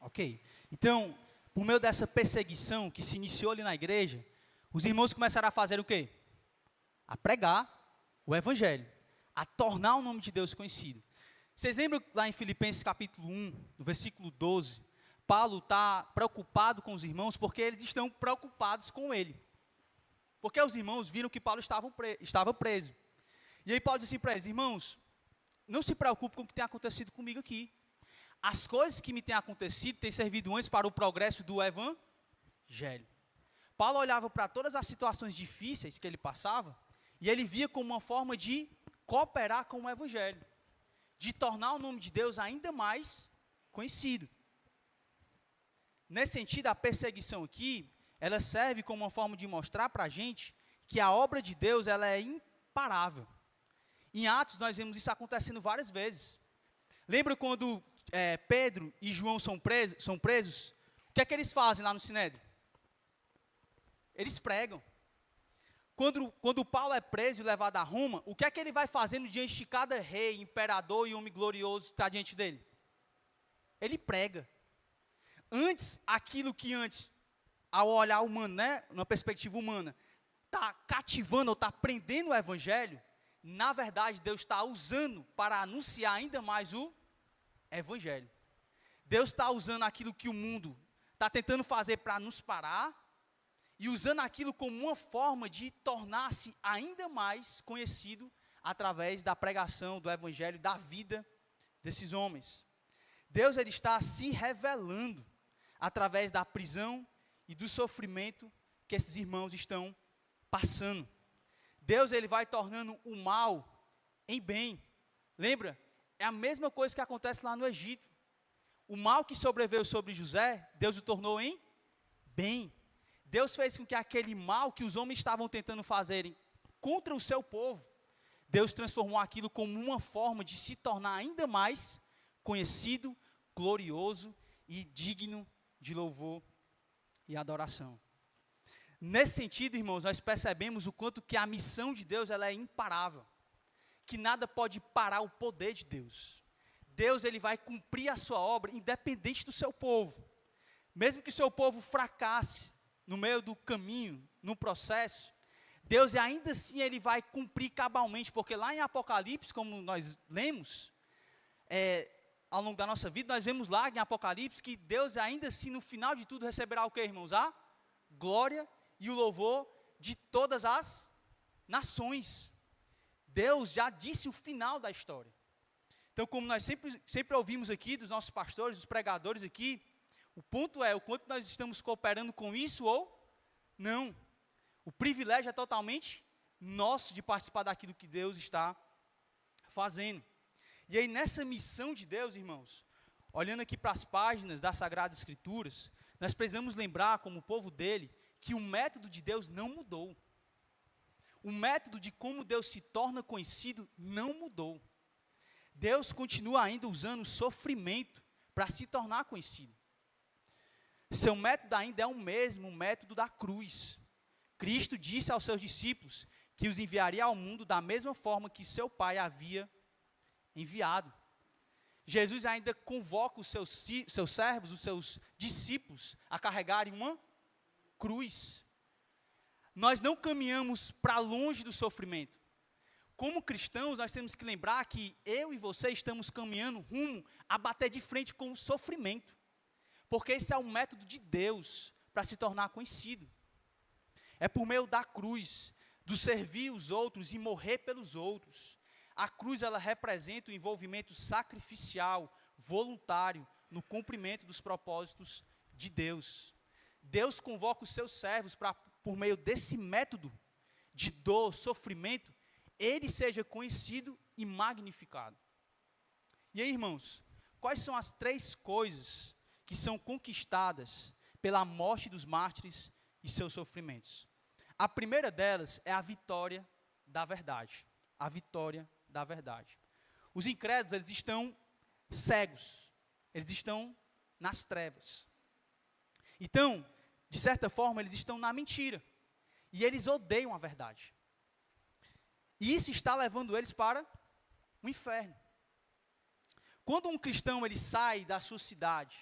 Ok. Então, por meio dessa perseguição que se iniciou ali na igreja, os irmãos começaram a fazer o quê? A pregar o evangelho, a tornar o nome de Deus conhecido. Vocês lembram lá em Filipenses capítulo 1, no versículo 12, Paulo está preocupado com os irmãos porque eles estão preocupados com ele. Porque os irmãos viram que Paulo estava preso. E aí Paulo disse assim para eles: irmãos, não se preocupem com o que tem acontecido comigo aqui. As coisas que me têm acontecido têm servido antes para o progresso do evangelho. Paulo olhava para todas as situações difíceis que ele passava e ele via como uma forma de cooperar com o evangelho, de tornar o nome de Deus ainda mais conhecido. Nesse sentido, a perseguição aqui, ela serve como uma forma de mostrar para a gente que a obra de Deus ela é imparável. Em Atos, nós vemos isso acontecendo várias vezes. Lembra quando Pedro e João são presos? O que é que eles fazem lá no Sinédrio? Eles pregam. Quando Paulo é preso e levado a Roma, o que é que ele vai fazendo diante de cada rei, imperador e homem glorioso que está diante dele? Ele prega. Antes, aquilo que antes, ao olhar humano, né, numa perspectiva humana, está cativando ou está prendendo o evangelho, na verdade, Deus está usando para anunciar ainda mais o evangelho. Deus está usando aquilo que o mundo está tentando fazer para nos parar, e usando aquilo como uma forma de tornar-se ainda mais conhecido através da pregação do evangelho, da vida desses homens. Deus ele está se revelando através da prisão e do sofrimento que esses irmãos estão passando. Deus ele vai tornando o mal em bem. Lembra? É a mesma coisa que acontece lá no Egito. O mal que sobreveio sobre José, Deus o tornou em bem. Deus fez com que aquele mal que os homens estavam tentando fazerem contra o seu povo, Deus transformou aquilo como uma forma de se tornar ainda mais conhecido, glorioso e digno de louvor e adoração. Nesse sentido, irmãos, nós percebemos o quanto que a missão de Deus ela é imparável, que nada pode parar o poder de Deus. Deus ele vai cumprir a sua obra independente do seu povo. Mesmo que o seu povo fracasse no meio do caminho, no processo, Deus ainda assim ele vai cumprir cabalmente, porque lá em Apocalipse, como nós lemos, ao longo da nossa vida, nós vemos lá em Apocalipse que Deus ainda assim no final de tudo receberá o que, irmãos? A glória e o louvor de todas as nações. Deus já disse o final da história. Então, como nós sempre ouvimos aqui dos nossos pastores, dos pregadores aqui, o ponto é o quanto nós estamos cooperando com isso ou não. O privilégio é totalmente nosso de participar daquilo que Deus está fazendo. E aí, nessa missão de Deus, irmãos, olhando aqui para as páginas das Sagradas Escrituras, nós precisamos lembrar, como povo dele, que o método de Deus não mudou. O método de como Deus se torna conhecido não mudou. Deus continua ainda usando o sofrimento para se tornar conhecido. Seu método ainda é o mesmo, o método da cruz. Cristo disse aos seus discípulos que os enviaria ao mundo da mesma forma que seu Pai havia enviado. Jesus ainda convoca os seus servos, os seus discípulos, a carregarem uma cruz. Nós não caminhamos para longe do sofrimento. Como cristãos, nós temos que lembrar que eu e você estamos caminhando rumo a bater de frente com o sofrimento. Porque esse é o método de Deus para se tornar conhecido. É por meio da cruz, do servir os outros e morrer pelos outros. A cruz, ela representa o envolvimento sacrificial, voluntário, no cumprimento dos propósitos de Deus. Deus convoca os seus servos para, por meio desse método de dor, sofrimento, ele seja conhecido e magnificado. E aí, irmãos, quais são as 3 coisas que são conquistadas pela morte dos mártires e seus sofrimentos. A primeira delas é a vitória da verdade. A vitória da verdade. Os incrédulos, eles estão cegos. Eles estão nas trevas. Então, de certa forma, eles estão na mentira. E eles odeiam a verdade. E isso está levando eles para o inferno. Quando um cristão ele sai da sua cidade,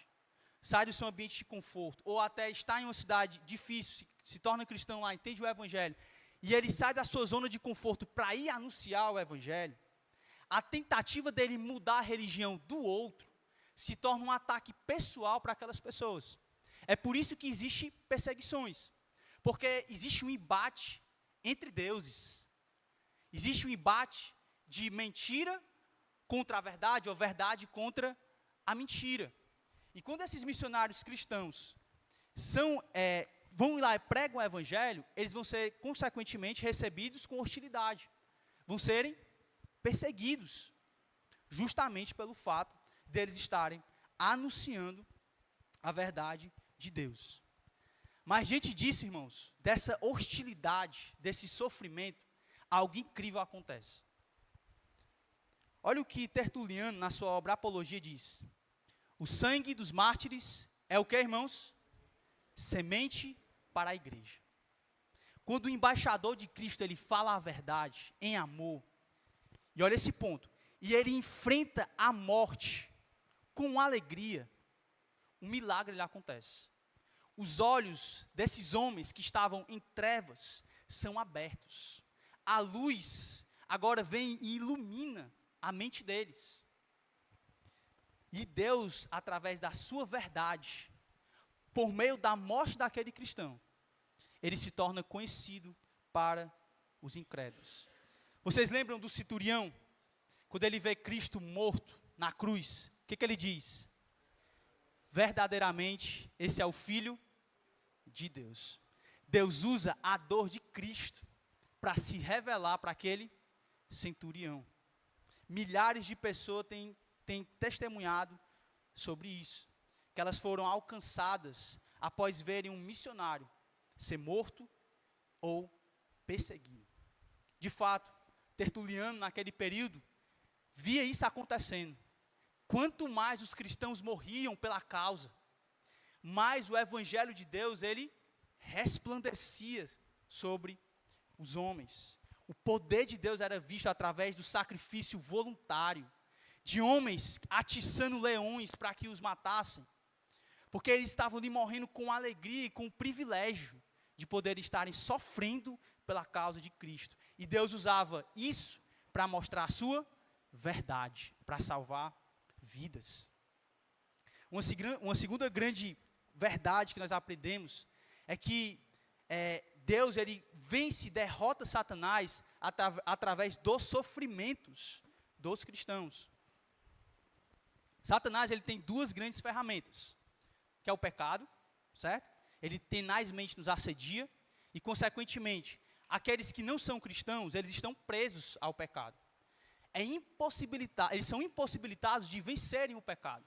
sai do seu ambiente de conforto, ou até está em uma cidade difícil, se torna cristão lá, entende o evangelho, e ele sai da sua zona de conforto para ir anunciar o evangelho, a tentativa dele mudar a religião do outro se torna um ataque pessoal para aquelas pessoas. É por isso que existe perseguições, porque existe um embate entre deuses. Existe um embate de mentira contra a verdade, ou verdade contra a mentira. E quando esses missionários cristãos vão lá e pregam o evangelho, eles vão ser, consequentemente, recebidos com hostilidade. Vão serem perseguidos, justamente pelo fato deles estarem anunciando a verdade de Deus. Mas diante disso, irmãos, dessa hostilidade, desse sofrimento, algo incrível acontece. Olha o que Tertuliano, na sua obra Apologia, diz. O sangue dos mártires é o que, irmãos? Semente para a igreja. Quando o embaixador de Cristo, ele fala a verdade em amor, e olha esse ponto, e ele enfrenta a morte com alegria, um milagre lhe acontece. Os olhos desses homens que estavam em trevas são abertos. A luz agora vem e ilumina a mente deles. E Deus, através da sua verdade, por meio da morte daquele cristão, ele se torna conhecido para os incrédulos. Vocês lembram do centurião? Quando ele vê Cristo morto na cruz, o que ele diz? Verdadeiramente, esse é o Filho de Deus. Deus usa a dor de Cristo para se revelar para aquele centurião. Milhares de pessoas têm testemunhado sobre isso, que elas foram alcançadas após verem um missionário ser morto ou perseguido. De fato, Tertuliano, naquele período, via isso acontecendo. Quanto mais os cristãos morriam pela causa, mais o evangelho de Deus, ele resplandecia sobre os homens. O poder de Deus era visto através do sacrifício voluntário, de homens atiçando leões para que os matassem, porque eles estavam ali morrendo com alegria e com o privilégio de poder estarem sofrendo pela causa de Cristo. E Deus usava isso para mostrar a sua verdade, para salvar vidas. Uma segunda grande verdade que nós aprendemos é que Deus ele vence e derrota Satanás através dos sofrimentos dos cristãos. Satanás ele tem duas grandes ferramentas, que é o pecado, certo? Ele tenazmente nos assedia e, consequentemente, aqueles que não são cristãos, eles estão presos ao pecado. Eles são impossibilitados de vencerem o pecado,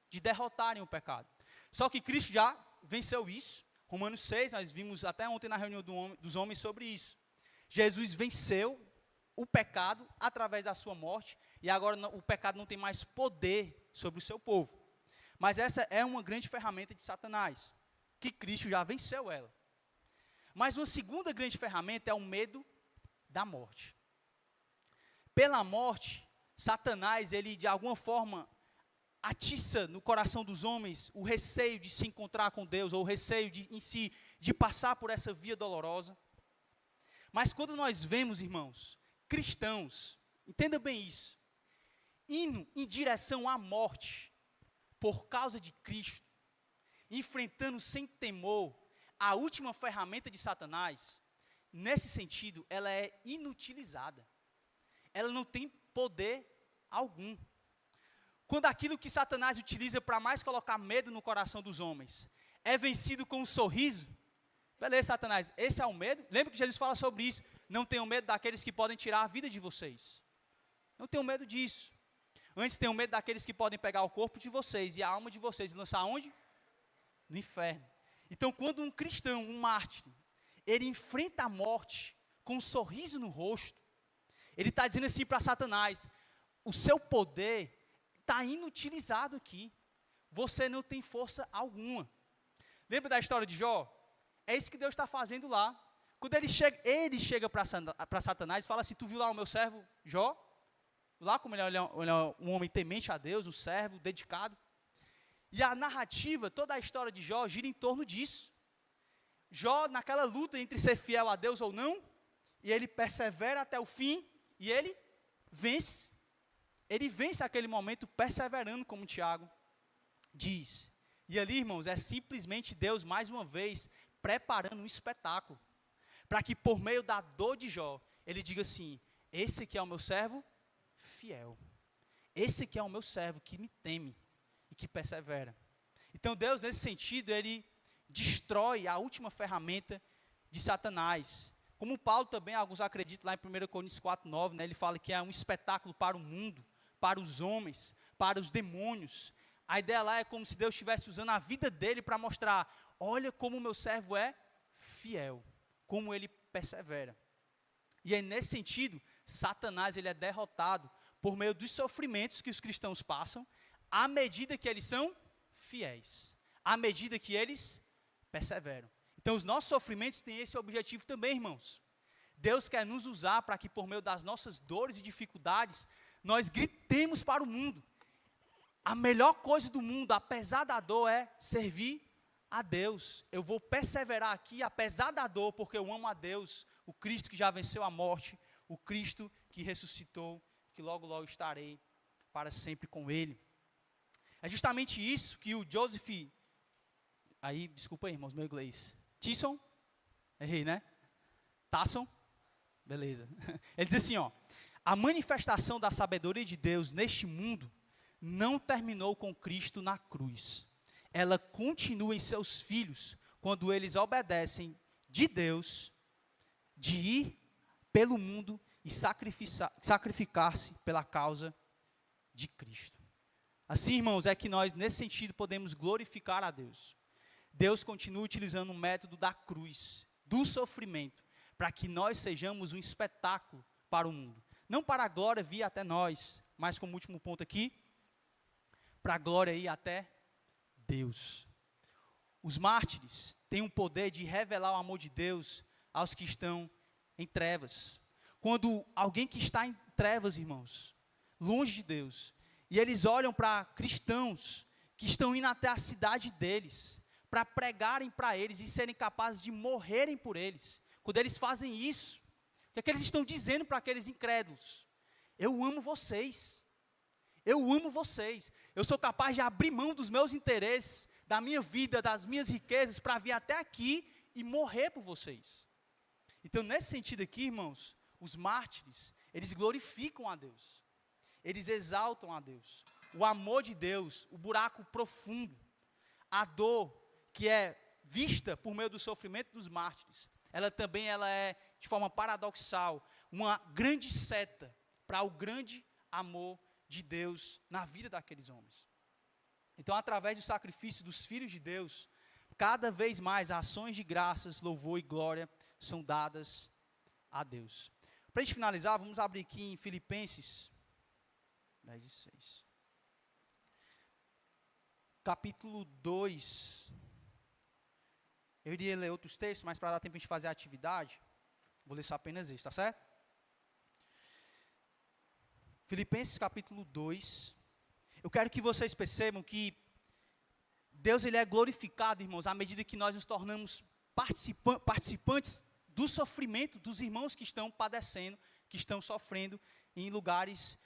de derrotarem o pecado. Só que Cristo já venceu isso. Romanos 6, nós vimos até ontem na reunião dos homens sobre isso. Jesus venceu o pecado através da sua morte, e agora o pecado não tem mais poder sobre o seu povo. Mas essa é uma grande ferramenta de Satanás, que Cristo já venceu ela. Mas uma segunda grande ferramenta é o medo da morte. Pela morte, Satanás, ele de alguma forma atiça no coração dos homens o receio de se encontrar com Deus, ou o receio de passar por essa via dolorosa. Mas quando nós vemos, irmãos, cristãos, entenda bem isso, indo em direção à morte, por causa de Cristo, enfrentando sem temor a última ferramenta de Satanás, nesse sentido, ela é inutilizada. Ela não tem poder algum. Quando aquilo que Satanás utiliza para mais colocar medo no coração dos homens é vencido com um sorriso, beleza, Satanás, esse é o medo? Lembra que Jesus fala sobre isso? Não tenham medo daqueles que podem tirar a vida de vocês. Não tenham medo disso. Antes tenham medo daqueles que podem pegar o corpo de vocês e a alma de vocês e lançar onde? No inferno. Então, quando um cristão, um mártir, ele enfrenta a morte com um sorriso no rosto, ele está dizendo assim para Satanás: o seu poder está inutilizado aqui. Você não tem força alguma. Lembra da história de Jó? É isso que Deus está fazendo lá. Quando ele chega para Satanás e fala assim: tu viu lá o meu servo Jó? Lá como ele é um homem temente a Deus, um servo dedicado. E a narrativa, toda a história de Jó gira em torno disso. Jó naquela luta entre ser fiel a Deus ou não, e ele persevera até o fim, e ele vence. Ele vence aquele momento perseverando, como Tiago diz. E ali, irmãos, é simplesmente Deus, mais uma vez, preparando um espetáculo, para que por meio da dor de Jó, ele diga assim: esse aqui é o meu servo fiel. Esse aqui é o meu servo que me teme e que persevera. Então Deus, nesse sentido, ele destrói a última ferramenta de Satanás. Como Paulo também, alguns acreditam lá em 1 Coríntios 4:9, né, ele fala que é um espetáculo para o mundo, para os homens, para os demônios. A ideia lá é como se Deus estivesse usando a vida dele para mostrar: olha como o meu servo é fiel, como ele persevera. E aí, nesse sentido, Satanás ele é derrotado por meio dos sofrimentos que os cristãos passam, à medida que eles são fiéis, à medida que eles perseveram. Então, os nossos sofrimentos têm esse objetivo também, irmãos. Deus quer nos usar para que, por meio das nossas dores e dificuldades, nós gritemos para o mundo: a melhor coisa do mundo, apesar da dor, é servir a Deus. Eu vou perseverar aqui, apesar da dor, porque eu amo a Deus, o Cristo que já venceu a morte, o Cristo que ressuscitou, que logo, logo estarei para sempre com Ele. É justamente isso que o Joseph, aí, desculpa aí, irmãos, meu inglês, Tyson, errei, né? Tasson, beleza. Ele diz assim, ó: a manifestação da sabedoria de Deus neste mundo não terminou com Cristo na cruz. Ela continua em seus filhos, quando eles obedecem de Deus, de ir pelo mundo e sacrificar-se pela causa de Cristo. Assim, irmãos, é que nós, nesse sentido, podemos glorificar a Deus. Deus continua utilizando o método da cruz, do sofrimento, para que nós sejamos um espetáculo para o mundo. Não para a glória vir até nós, mas como último ponto aqui, para a glória ir até Deus. Os mártires têm o poder de revelar o amor de Deus aos que estão em trevas. Quando alguém que está em trevas, irmãos, longe de Deus, e eles olham para cristãos que estão indo até a cidade deles, para pregarem para eles e serem capazes de morrerem por eles. Quando eles fazem isso, o que é que eles estão dizendo para aqueles incrédulos? Eu amo vocês. Eu amo vocês. Eu sou capaz de abrir mão dos meus interesses, da minha vida, das minhas riquezas, para vir até aqui e morrer por vocês. Então, nesse sentido aqui, irmãos, os mártires, eles glorificam a Deus. Eles exaltam a Deus. O amor de Deus, o buraco profundo, a dor que é vista por meio do sofrimento dos mártires, ela também é, de forma paradoxal, uma grande seta para o grande amor de Deus na vida daqueles homens. Então, através do sacrifício dos filhos de Deus, cada vez mais ações de graças, louvor e glória são dadas a Deus. Para a gente finalizar, vamos abrir aqui em Filipenses 10:6. Capítulo 2. Eu iria ler outros textos, mas para dar tempo de a gente fazer a atividade, vou ler só apenas este, tá certo? Filipenses capítulo 2. Eu quero que vocês percebam que Deus ele é glorificado, irmãos, à medida que nós nos tornamos participantes do sofrimento dos irmãos que estão padecendo, que estão sofrendo em lugares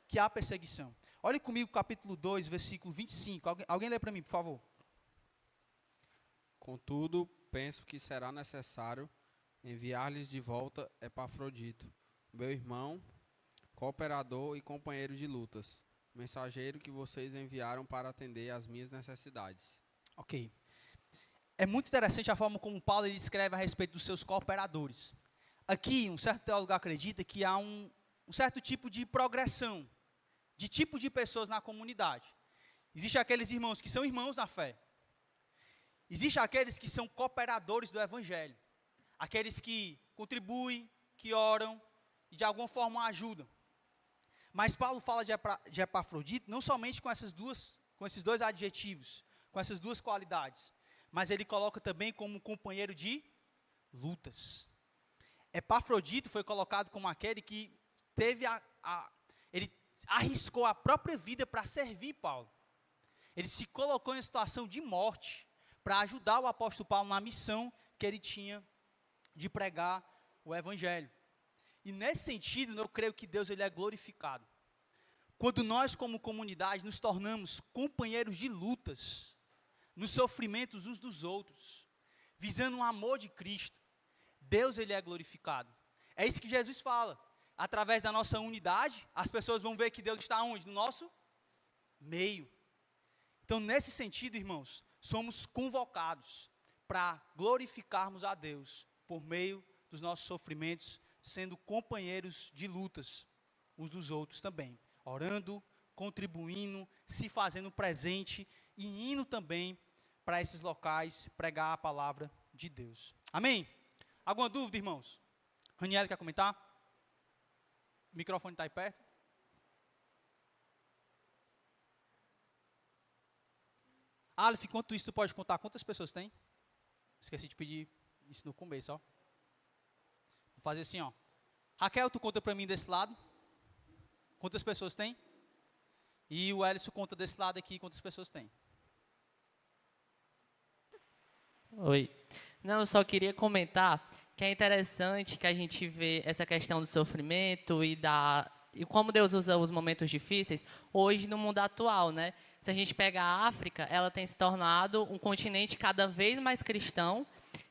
que há perseguição. Olhe comigo capítulo 2, versículo 25. Alguém lê para mim, por favor. Contudo, penso que será necessário enviar-lhes de volta Epafrodito, meu irmão, cooperador e companheiro de lutas, mensageiro que vocês enviaram para atender às minhas necessidades. Ok. É muito interessante a forma como Paulo ele escreve a respeito dos seus cooperadores. Aqui, um certo teólogo acredita que há um certo tipo de progressão, de tipo de pessoas na comunidade. Existem aqueles irmãos que são irmãos na fé. Existem aqueles que são cooperadores do evangelho, aqueles que contribuem, que oram e de alguma forma ajudam. Mas Paulo fala de Epafrodito não somente com esses dois adjetivos, com essas duas qualidades, mas ele coloca também como companheiro de lutas. Epafrodito foi colocado como aquele que teve ele arriscou a própria vida para servir Paulo. Ele se colocou em situação de morte para ajudar o apóstolo Paulo na missão que ele tinha de pregar o evangelho. E nesse sentido, eu creio que Deus ele é glorificado. Quando nós, como comunidade, nos tornamos companheiros de lutas, nos sofrimentos uns dos outros, visando o amor de Cristo, Deus ele é glorificado. É isso que Jesus fala. Através da nossa unidade, as pessoas vão ver que Deus está onde? No nosso meio. Então, nesse sentido, irmãos, somos convocados para glorificarmos a Deus por meio dos nossos sofrimentos, sendo companheiros de lutas uns dos outros também, orando, contribuindo, se fazendo presente e indo também para esses locais pregar a palavra de Deus. Amém? Alguma dúvida, irmãos? Raniel quer comentar? O microfone está aí perto? Aleph, enquanto isso, tu pode contar quantas pessoas tem? Esqueci de pedir isso no começo, ó. Vou fazer assim, ó. Raquel, tu conta para mim desse lado. Quantas pessoas tem? E o Elison conta desse lado aqui, quantas pessoas tem? Oi. Não, eu só queria comentar que é interessante que a gente vê essa questão do sofrimento e como Deus usa os momentos difíceis hoje no mundo atual, né? Se a gente pega a África, ela tem se tornado um continente cada vez mais cristão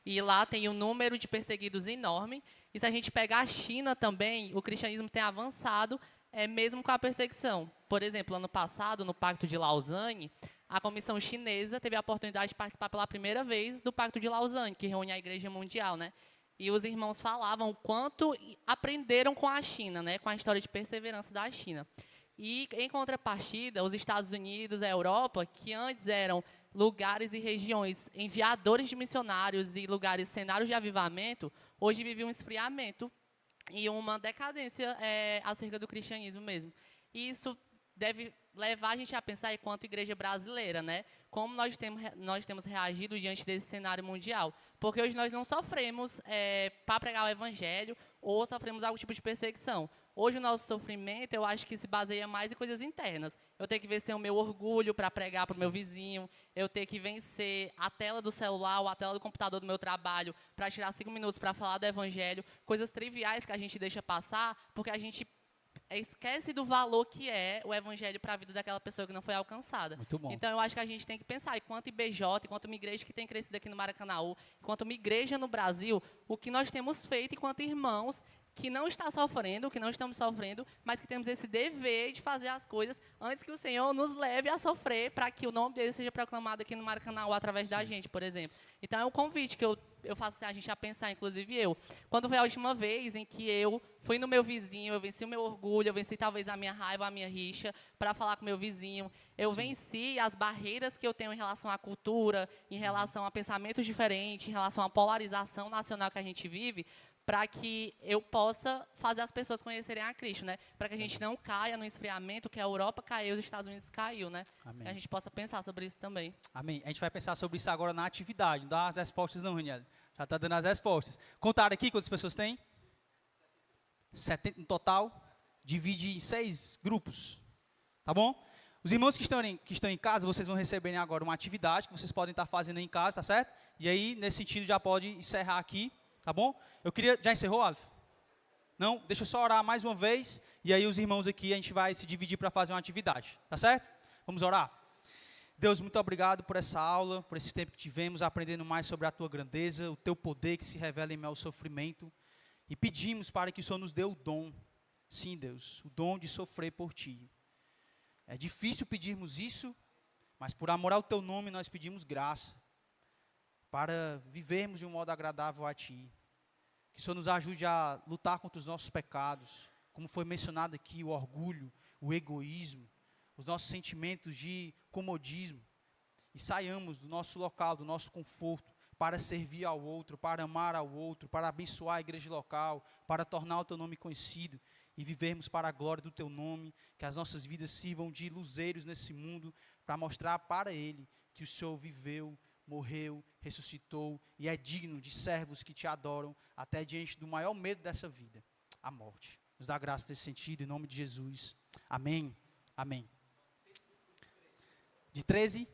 e lá tem um número de perseguidos enorme. E se a gente pegar a China também, o cristianismo tem avançado, mesmo com a perseguição. Por exemplo, ano passado, no Pacto de Lausanne, a Comissão Chinesa teve a oportunidade de participar pela primeira vez do Pacto de Lausanne, que reúne a Igreja Mundial, né? E os irmãos falavam o quanto aprenderam com a China, né? Com a história de perseverança da China. E, em contrapartida, os Estados Unidos, a Europa, que antes eram lugares e regiões enviadores de missionários e lugares, cenários de avivamento, hoje vivem um esfriamento e uma decadência acerca do cristianismo mesmo. E isso deve levar a gente a pensar enquanto igreja brasileira, né? Como nós temos reagido diante desse cenário mundial. Porque hoje nós não sofremos para pregar o evangelho ou sofremos algum tipo de perseguição. Hoje o nosso sofrimento, eu acho que se baseia mais em coisas internas. Eu tenho que vencer o meu orgulho para pregar para o meu vizinho, eu tenho que vencer a tela do celular ou a tela do computador do meu trabalho para tirar 5 minutos para falar do evangelho, coisas triviais que a gente deixa passar, porque a gente esquece do valor que é o evangelho para a vida daquela pessoa que não foi alcançada. Muito bom. Então, eu acho que a gente tem que pensar, enquanto IBJ, enquanto uma igreja que tem crescido aqui no Maracanãú, enquanto uma igreja no Brasil, o que nós temos feito enquanto irmãos que não está sofrendo, que não estamos sofrendo, mas que temos esse dever de fazer as coisas antes que o Senhor nos leve a sofrer para que o nome dele seja proclamado aqui no Maracanãú através da gente, por exemplo. Então, é um convite que eu faço a gente a pensar, inclusive eu. Quando foi a última vez em que eu fui no meu vizinho, eu venci o meu orgulho, eu venci talvez a minha raiva, a minha rixa, para falar com o meu vizinho. Eu venci as barreiras que eu tenho em relação à cultura, em relação a pensamentos diferentes, em relação à polarização nacional que a gente vive, para que eu possa fazer as pessoas conhecerem a Cristo, né? Para que a gente não caia no esfriamento que a Europa caiu, os Estados Unidos caiu, né? Amém. A gente possa pensar sobre isso também. Amém. A gente vai pensar sobre isso agora na atividade. Não dá as respostas não, Raniel. Já está dando as respostas. Contaram aqui quantas pessoas tem? 70 no total. Divide em 6 grupos. Tá bom? Os irmãos que estão em casa, vocês vão receberem agora uma atividade que vocês podem estar fazendo em casa, tá certo? E aí, nesse sentido, já pode encerrar aqui. Tá bom? Eu queria... Já encerrou, Aleph? Não? Deixa eu só orar mais uma vez. E aí os irmãos aqui, a gente vai se dividir para fazer uma atividade. Tá certo? Vamos orar? Deus, muito obrigado por essa aula, por esse tempo que tivemos, aprendendo mais sobre a Tua grandeza, o Teu poder que se revela em meu sofrimento. E pedimos para que o Senhor nos dê o dom. Sim, Deus, o dom de sofrer por Ti. É difícil pedirmos isso, mas por amor ao Teu nome nós pedimos graça, para vivermos de um modo agradável a Ti. Que o Senhor nos ajude a lutar contra os nossos pecados, como foi mencionado aqui, o orgulho, o egoísmo, os nossos sentimentos de comodismo. e saiamos do nosso local, do nosso conforto, para servir ao outro, para amar ao outro, para abençoar a igreja local, para tornar o teu nome conhecido e vivermos para a glória do teu nome, que as nossas vidas sirvam de luzeiros nesse mundo, para mostrar para Ele que o Senhor viveu, morreu, ressuscitou e é digno de servos que te adoram até diante do maior medo dessa vida, a morte. Nos dá graça nesse sentido, em nome de Jesus. Amém. Amém. De 13